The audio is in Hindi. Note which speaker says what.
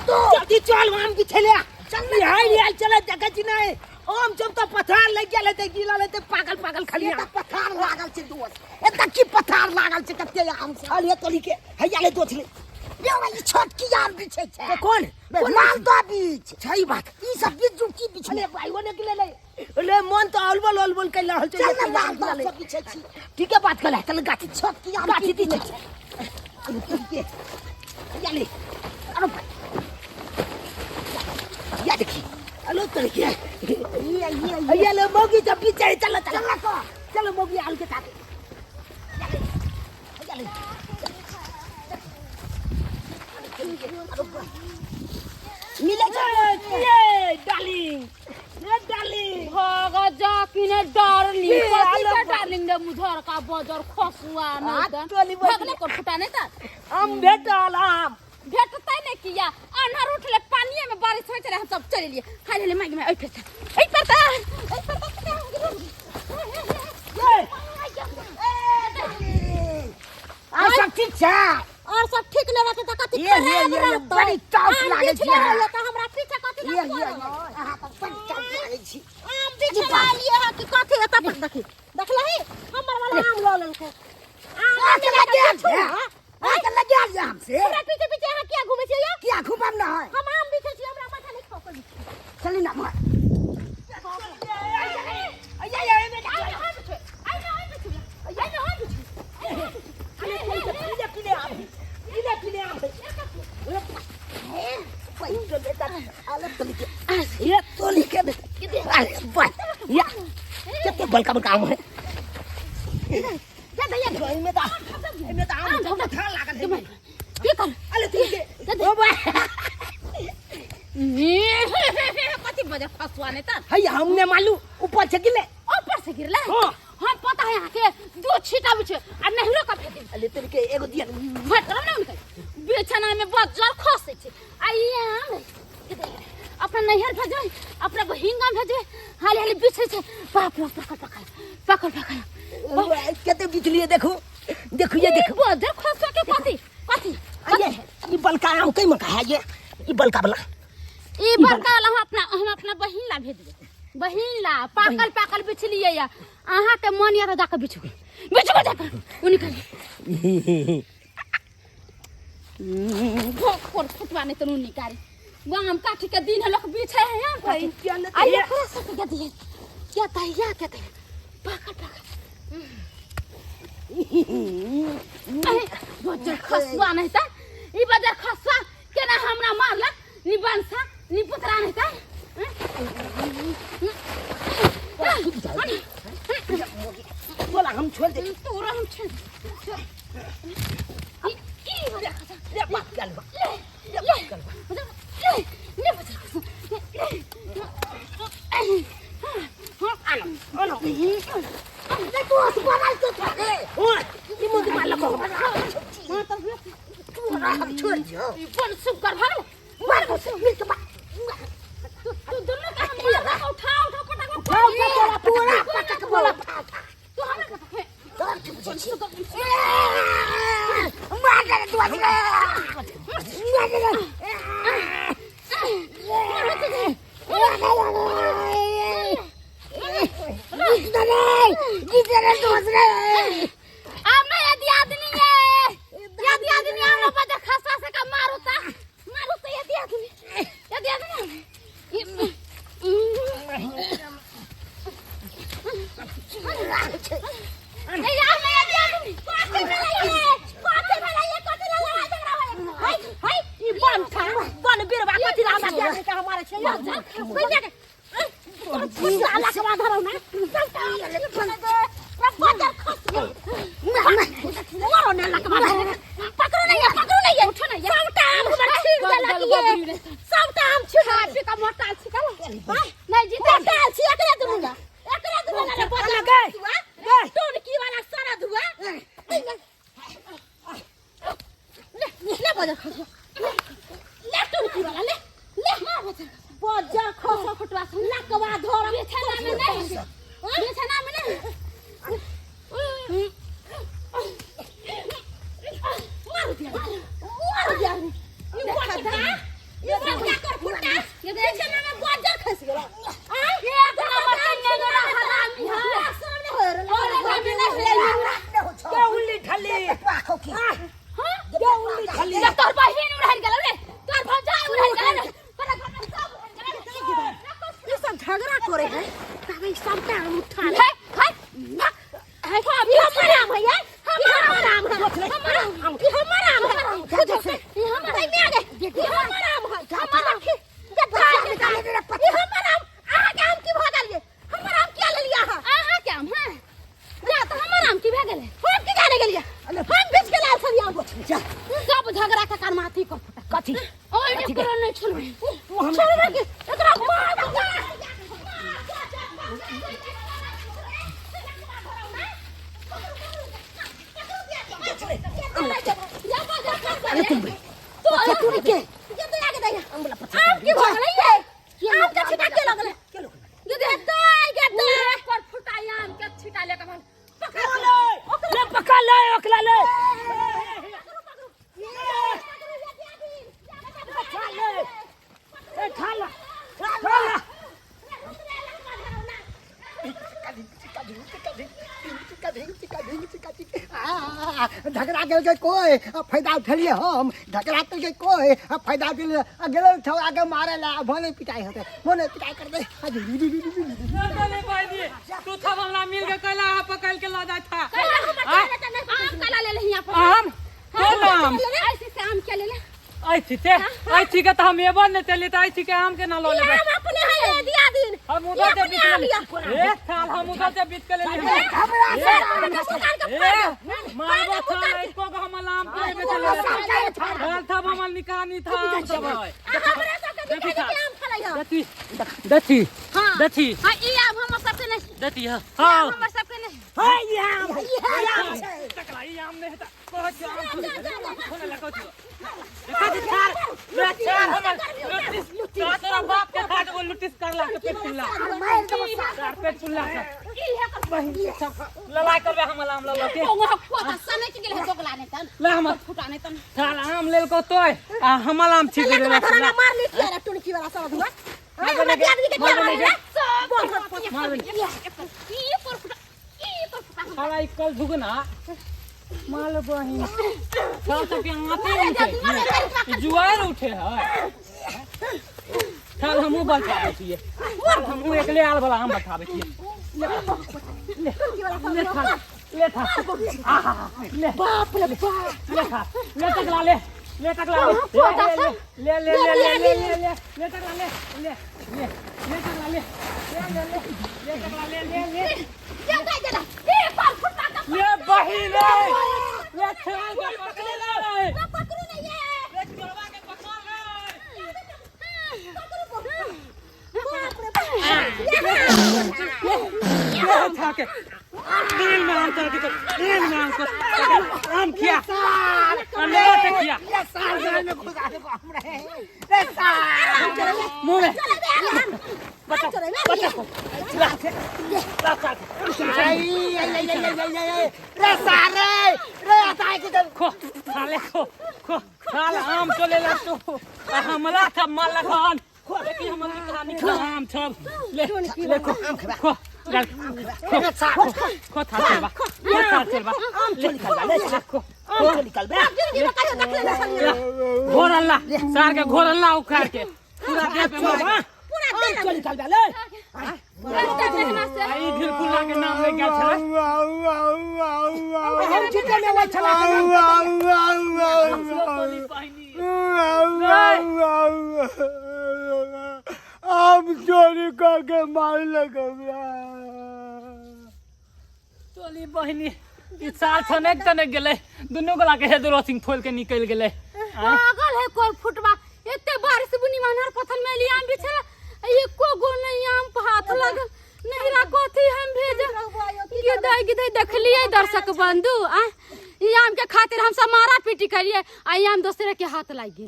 Speaker 1: तो
Speaker 2: जल्दी चल हम बिछले चल हाय चले जगह जी नहीं हम जब तो पथार लग गेले ते गिला लेते पागल खाली
Speaker 1: ये पथार लागल छे दोस्त एत की पथार लागल छे कते आम से
Speaker 2: अरे तोली के हैयाले दोछले
Speaker 1: ये वाली छोटकी आम बिछे छे
Speaker 2: कौन
Speaker 1: माल तो बीच
Speaker 2: सही बात
Speaker 1: ई सब बीच जुकी बिछले
Speaker 2: भाई ने के ले ले मन तो अलबल के लहल
Speaker 1: चल ना माल तो सब बिछे छी
Speaker 2: ठीक है बात कर चल गाठी
Speaker 1: छोटकी आम
Speaker 2: गाठी दी
Speaker 1: के
Speaker 2: हैयाले अरे या देखी हेलो तोली के हैयाले मोगी जब पीछे चल चलो मोगी आल के साथ हैयाले मिले ये डार्लिंग
Speaker 3: भागा जा किने डार्लिंग कथी डार्लिंग ने मुझर का बजर खसुआ नहीं भागने को फुटा नहीं था
Speaker 2: हम भेटल हम
Speaker 3: भेटतै नहीं किया अन्हार उठले पानी में बारिश होय चले हम सब चले लिए खाली ले मांगे में ओइ परता
Speaker 2: आ सब ठीक छै
Speaker 3: और सब ठीक ले रहते त कथी
Speaker 2: ये बड़ी टाउट लागे छै
Speaker 3: त हमरा पीछे कथी
Speaker 1: ये अहाँ पर बड़ी टाउट लागे छी
Speaker 3: आम बिछला लिए है कि कथी एत पर देखी देखलही हमर वाला आम ल लेलकै
Speaker 1: आम के लगे आम से
Speaker 3: हमरा पीछे यहाँ क्या घूमे छी या
Speaker 1: क्या घुमम ना है
Speaker 3: हम आम बिछे छी हमरा माथा नहीं ठोकर
Speaker 1: चली ना मार
Speaker 2: ये तोली के अरे बस या कितने बलका काम है
Speaker 3: जा भैया
Speaker 2: में तो आम तो खा लागल है
Speaker 3: की कर
Speaker 2: अरे तू ओ भाई
Speaker 3: कथी बजे फसवा नहीं त
Speaker 2: है हमने मालूम ऊपर से गिरले
Speaker 3: हम पता है यहाँ के दो छीटा बिछे आ नहरो का फेंके
Speaker 2: अरे तेरे के एगो दिया
Speaker 3: भटरम ना उनके बिछना में बजर खसे छे आइए हम अपना नैहर भेजो अपना बहिन गांव भेजो हाले बिछे छे बाप रे पकड़
Speaker 2: केते बिजली देखो ये देखो
Speaker 3: बजर खसे के कथी
Speaker 2: ये बलका आम कई में है ये बलका वाला
Speaker 3: ई बड़का हम अपना बहिन ला भेज दे बहिन ला पाकल बिछलिए या आहा के मन या जाके बिछो जाकर उनके भोक फुटवा नहीं तनु निकाल गाम काठी के दिन लोग बिछे है यहां भाई आइए खरा से के दिए क्या तैया पाकल बजर खसवा नहीं था ई बजर खसवा केना हमरा मारला नी बनसा नी पुतरा नहीं था
Speaker 2: बोला हम छोड़ दे
Speaker 3: तोरा हम छोड़
Speaker 2: ले बात कर
Speaker 1: ले तू बना के थके
Speaker 2: ओ ये मुझे मार लगा
Speaker 1: तू हम छोड़ दियो
Speaker 3: बन सुप कर भाग
Speaker 1: मार को मिल के
Speaker 3: तू दोनों का हम उठा पटक
Speaker 1: पूरा पटक बोला
Speaker 3: तू हमें
Speaker 1: मार दे तू
Speaker 3: बजर खसो फुटवा लकवा धोर बिछना में नहीं बिछना में नहीं मार दिया ये
Speaker 1: बिछना में गाजर खस गेला
Speaker 3: एक नंबर के नेगरा हरामी है
Speaker 1: सामने हो रे
Speaker 3: और हमें नहीं ले
Speaker 2: क्या उल्ली ठल्ली
Speaker 1: आखो की
Speaker 3: हां
Speaker 2: क्या उल्ली ठल्ली
Speaker 3: जब तोर बहिन उड़ाल गेल रे तोर भौजाई उड़ाल गेल रे तोरा घर में सब उड़ाल गेल
Speaker 1: ये सब झगड़ा करे है तबे सब का उठा ले
Speaker 3: है है
Speaker 1: हमारा भैया हमारा हमारा
Speaker 3: सब झगड़ा का कार माथी को
Speaker 2: कथी
Speaker 3: ओए ने करो नहीं छोड़ छोड़ के एकरा मार
Speaker 1: अरे तुम भी तो तू के ये तो आगे दे अंगला पत्थर आप की भाग रही है ये आम का छिटा के लगले ये दे तो पर फुटाई आम के छिटा ले कमन
Speaker 2: पकड़ ले ओकला ले
Speaker 4: झगड़ा के कोई फायदा उठलिए हम झगड़ा के कोई फायदा उठलिए गेलो छौ आगे मारे ला भने पिटाई होते भने पिटाई कर दे
Speaker 5: नहीं भाई तू था वाला मिल के कला पकड़ के ला जाता
Speaker 3: आम काला ले ले यहां पर
Speaker 5: आम तो आम
Speaker 3: ऐसे से आम क्या ले ले
Speaker 5: आई थी के तो हम ये बन चले तो आई थी के आम के ना लो ले
Speaker 1: हम अपने है दिया दिन
Speaker 5: हम उधर से बीत ले एक साल हम उधर से बीत के ले
Speaker 1: हमरा से
Speaker 5: मारवा था इसको को हम आम के बेच ले हाल था हम निकाह नहीं था आम सब
Speaker 1: हमरा से
Speaker 5: देखी था
Speaker 1: आम खलाई है
Speaker 5: दथी
Speaker 3: हां
Speaker 5: दथी
Speaker 3: हां ई आम हम सबके नहीं
Speaker 5: दथी हां
Speaker 3: हम सबके नहीं
Speaker 2: हां ये आम
Speaker 5: तकला ये आम नहीं था बहुत आम होने लगा थी चार तेरा बाप के खाट को लुटिस कर ला के पेट फुल्ला चार पेट फुल्ला लड़ाई करबे हम आम ला के
Speaker 3: ओ को सने के गेल है दोगला ने तन
Speaker 5: ला हम
Speaker 3: फुटाने तन
Speaker 5: साल आम लेल को तोय आ हम आम छी दे ला
Speaker 1: मार ली तेरा टुनकी वाला सब हुआ हमरा दिया दी के क्या मारे सब
Speaker 5: मार
Speaker 3: ई पर फुटा
Speaker 5: साला कल भुगना माल बही साल तक आते उठे जुआर उठे है साल हमू बचावे छिए हमू एकले आल वाला हम बचावे छिए ले था आहा ले
Speaker 1: बाप रे बाप
Speaker 5: ले था ले तकला ले ले तकला ले ले ले ले ले ले ले ले तकला ले ले ले ले तकला ले ले ले ले तकला ले ले ले
Speaker 3: क्या कह देला ए पर फुटा का
Speaker 5: ले बहिन ले छाल के पकड़ ले
Speaker 3: पकड़ू नहीं है
Speaker 5: ले चोरवा के पकड़ ले था के दिल में आम कर दिल में आम कर आम किया अंदर से किया
Speaker 4: ये साल में खुदा को हमरे रे साल
Speaker 5: मुंह में
Speaker 1: बच्चा
Speaker 4: रे सारे रे आताय के
Speaker 5: खो साले खो साल आम तो ले ला तू हमला था माल लगान देखी हमारी कहानी का आम सब ले खो खो था चलबा खो था चलबा
Speaker 4: आम तो निकल बा ले खो आम तो निकल बा
Speaker 5: घोर अल्लाह सार के घोर अल्लाह उखाड़ के पूरा दे पे मार
Speaker 4: आम तो निकल बा ले
Speaker 5: आई ढिलकुल्ला के नाम ले गया छला
Speaker 4: हम चिट्टे में वो चला आम चोरी करके मार लगा
Speaker 5: चोली बहिनी ई साल छनेक तने गेले दुनु गोला के हेदरो सिंह खोल के निकल गेले
Speaker 3: पागल है कोई फुटवा एते बारिश बुनी मानर पथल में लियाम बिछला एको गो नहीं आम पे हाथ लग नहीं रखो थी हम भेज गिदाई देखलिए दर्शक बंधु आ ई आम के खातिर हम सब मारा पीटी करिए आ आम दूसरे के हाथ लग गए